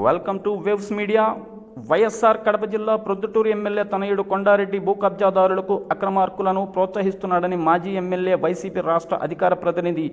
Welcome to waves media. YSR Kadapa జిల్లా Proddatur MLA తనయుడు కొండారెడ్డి భూ కబ్జాదారులకు అక్రమార్కులను ప్రోత్సహిస్తున్నాడని మాజీ ఎమ్మెల్యే వైసీపీ రాష్ట్ర అధికార ప్రతినిధి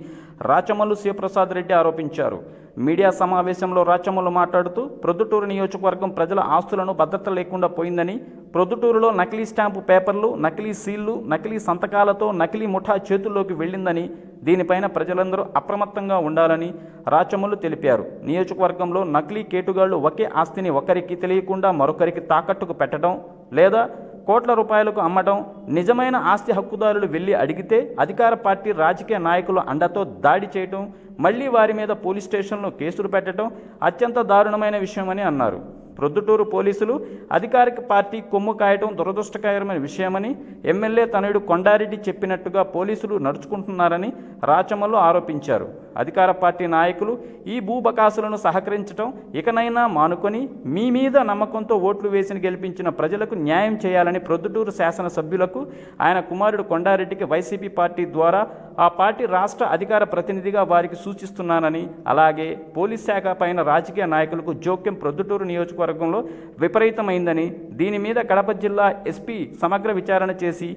రాచమల్లు శివప్రసాద్ రెడ్డి ఆరోపించారు. మీడియా సమావేశంలో రాచమల్లు మాట్లాడుతూ ప్రొద్దుటూరు నియోజకవర్గం ప్రజల ఆస్తులను భద్రత లేకుండా పోయిందని, ప్రొద్దుటూరులో నకిలీ స్టాంపు పేపర్లు, నకిలీ సీళ్లు, నకిలీ సంతకాలతో నకిలీ ముఠా చేతుల్లోకి వెళ్ళిందని, దీనిపైన ప్రజలందరూ అప్రమత్తంగా ఉండాలని రాచమల్లు తెలిపారు. నియోజకవర్గంలో నకిలీ కేటుగాళ్లు ఒకే ఆస్తిని ఒకరికి తెలియకుండా మరొకరికి తాకట్టుకు పెట్టడం లేదా కోట్ల రూపాయలకు అమ్మడం, నిజమైన ఆస్తి హక్కుదారులు వెళ్ళి అడిగితే అధికార పార్టీ రాజకీయ నాయకుల అండతో దాడి చేయడం, మళ్లీ వారి మీద పోలీస్ స్టేషన్లో కేసులు పెట్టడం అత్యంత దారుణమైన విషయమని అన్నారు. ప్రొద్దుటూరు పోలీసులు అధికారిక పార్టీ కొమ్ము కాయటం దురదృష్టకరమైన విషయమని, ఎమ్మెల్యే తనయుడు కొండారెడ్డి చెప్పినట్టుగా పోలీసులు నడుచుకుంటున్నారని రాచమల్లు ఆరోపించారు. అధికార పార్టీ నాయకులు ఈ భూబకాసులను సహకరించడం ఇకనైనా మానుకొని మీ మీద నమ్మకంతో ఓట్లు వేసి గెలిపించిన ప్రజలకు న్యాయం చేయాలని ప్రొద్దుటూరు శాసనసభ్యులకు, ఆయన కుమారుడు కొండారెడ్డికి వైసీపీ పార్టీ ద్వారా ఆ పార్టీ రాష్ట్ర అధికార ప్రతినిధిగా వారికి సూచిస్తున్నానని, అలాగే పోలీస్ శాఖ పైన రాజకీయ నాయకులకు జోక్యం ప్రొద్దుటూరు నియోజకవర్గంలో విపరీతమైందని, దీని మీద కడప జిల్లా ఎస్పీ సమగ్ర విచారణ చేసి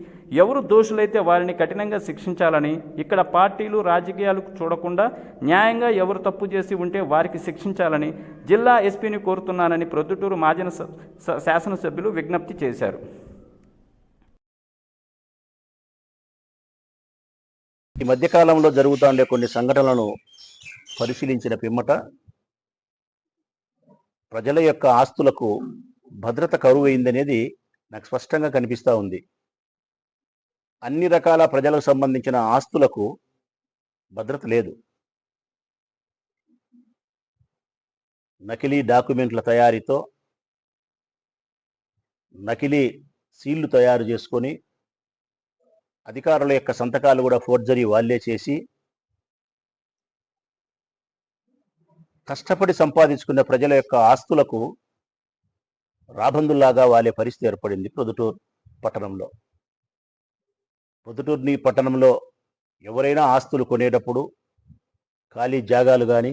ఎవరు దోషులైతే వారిని కఠినంగా శిక్షించాలని, ఇక్కడ పార్టీలు రాజకీయాలు చూడకుండా న్యాయంగా ఎవరు తప్పు చేసి ఉంటే వారికి శిక్షించాలని జిల్లా ఎస్పీని కోరుతున్నానని ప్రొద్దుటూరు మాజీ శాసనసభ్యులు విజ్ఞప్తి చేశారు. ఈ మధ్యకాలంలో జరుగుతుండే కొన్ని సంఘటనలను పరిశీలించిన పిమ్మట ప్రజల యొక్క ఆస్తులకు భద్రత కరువైందనేది నాకు స్పష్టంగా కనిపిస్తూ ఉంది. అన్ని రకాల ప్రజలకు సంబంధించిన ఆస్తులకు భద్రత లేదు. నకిలీ డాక్యుమెంట్ల తయారీతో నకిలీ సీళ్లు తయారు చేసుకొని అధికారుల యొక్క సంతకాలు కూడా ఫోర్జరీ వాళ్ళే చేసి కష్టపడి సంపాదించుకున్న ప్రజల యొక్క ఆస్తులకు రాబందుల్లాగా వాలే పరిస్థితి ఏర్పడింది ప్రొద్దుటూరు పట్టణంలో. ప్రొద్దుటూరు పట్టణంలో ఎవరైనా ఆస్తులు కొనేటప్పుడు ఖాళీ జాగాలు కానీ,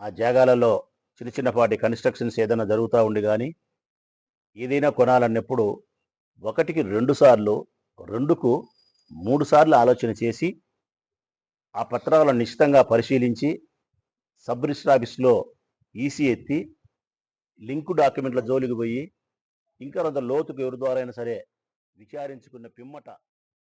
ఆ జాగాలలో చిన్న చిన్నపాటి కన్స్ట్రక్షన్స్ ఏదైనా జరుగుతూ ఉండి కానీ, ఏదైనా కొనాలన్నప్పుడు 1కి 2 సార్లు, 2కు 3 సార్లు ఆలోచన చేసి ఆ పత్రాలను నిశ్చితంగా పరిశీలించి సబ్ రిజిస్టర్ ఆఫీస్లో ఈసీ ఎత్తి లింకు డాక్యుమెంట్ల జోలికి పోయి ఇంకా కొంత లోతుకు ఎవరి ద్వారా అయినా సరే విచారించుకున్న పిమ్మట